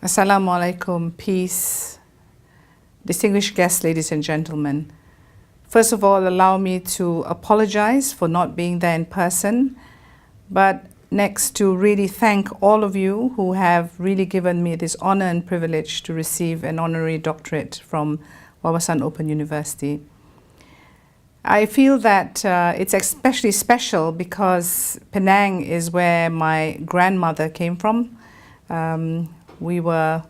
Assalamu alaikum, peace, distinguished guests, ladies and gentlemen. First of all, allow me to apologize for not being there in person, but next to really thank all of you who have really given me this honor and privilege to receive an honorary doctorate from Wawasan Open University. I feel that it's especially special because Penang is where my grandmother came from. We were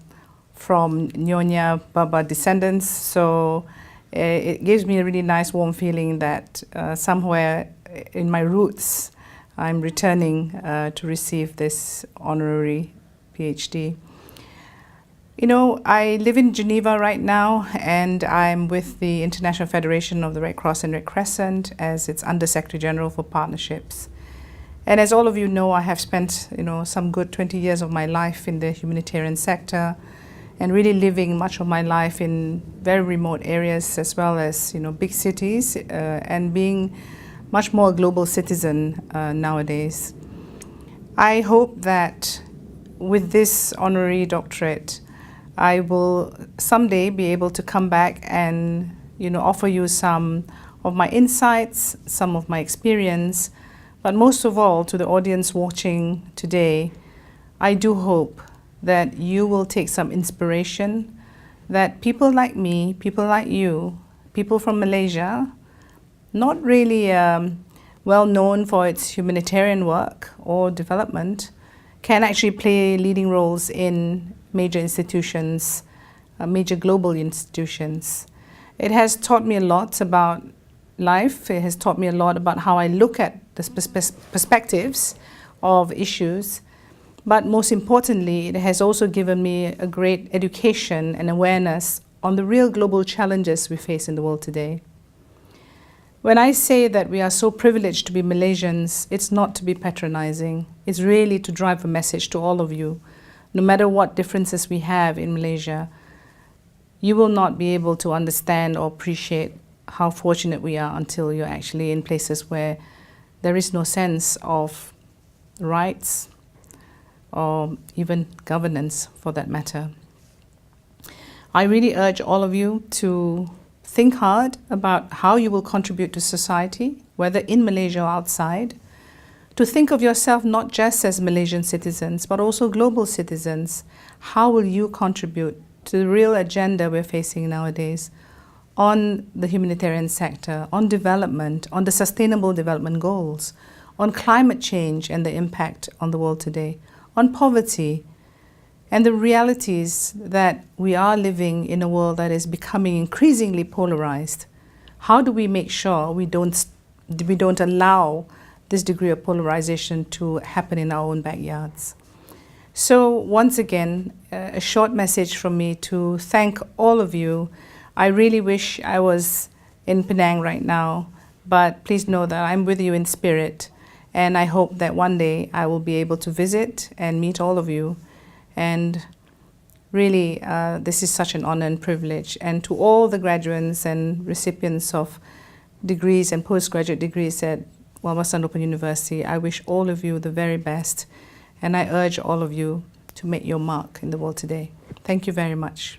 from Nyonya Baba descendants, so it gives me a really nice warm feeling that somewhere in my roots I'm returning to receive this honorary PhD. You know, I live in Geneva right now, and I'm with the International Federation of the Red Cross and Red Crescent as its Under-Secretary General for Partnerships. And as all of you know, I have spent, some good 20 years of my life in the humanitarian sector and really living much of my life in very remote areas as well as, big cities and being much more a global citizen nowadays. I hope that with this honorary doctorate, I will someday be able to come back and, offer you some of my insights, some of my experience. But most of all, to the audience watching today, I do hope that you will take some inspiration, that people like me, people like you, people from Malaysia, not really well known for its humanitarian work or development, can actually play leading roles in major institutions, major global institutions. It has taught me a lot about life. It has taught me a lot about how I look at the perspectives of issues. But most importantly, it has also given me a great education and awareness on the real global challenges we face in the world today. When I say that we are so privileged to be Malaysians, it's not to be patronizing. It's really to drive a message to all of you. No matter what differences we have in Malaysia, you will not be able to understand or appreciate how fortunate we are until you're actually in places where there is no sense of rights or even governance for that matter. I really urge all of you to think hard about how you will contribute to society, whether in Malaysia or outside, to think of yourself not just as Malaysian citizens, but also global citizens. How will you contribute to the real agenda we're facing nowadays on the humanitarian sector, on development, on the sustainable development goals, on climate change and the impact on the world today, on poverty, and the realities that we are living in a world that is becoming increasingly polarized. How do we make sure we don't allow this degree of polarization to happen in our own backyards? So once again, a short message from me to thank all of you. I really wish I was in Penang right now, but please know that I'm with you in spirit, and I hope that one day I will be able to visit and meet all of you. And really, this is such an honor and privilege. And to all the graduates and recipients of degrees and postgraduate degrees at Wawasan Open University, I wish all of you the very best, and I urge all of you to make your mark in the world today. Thank you very much.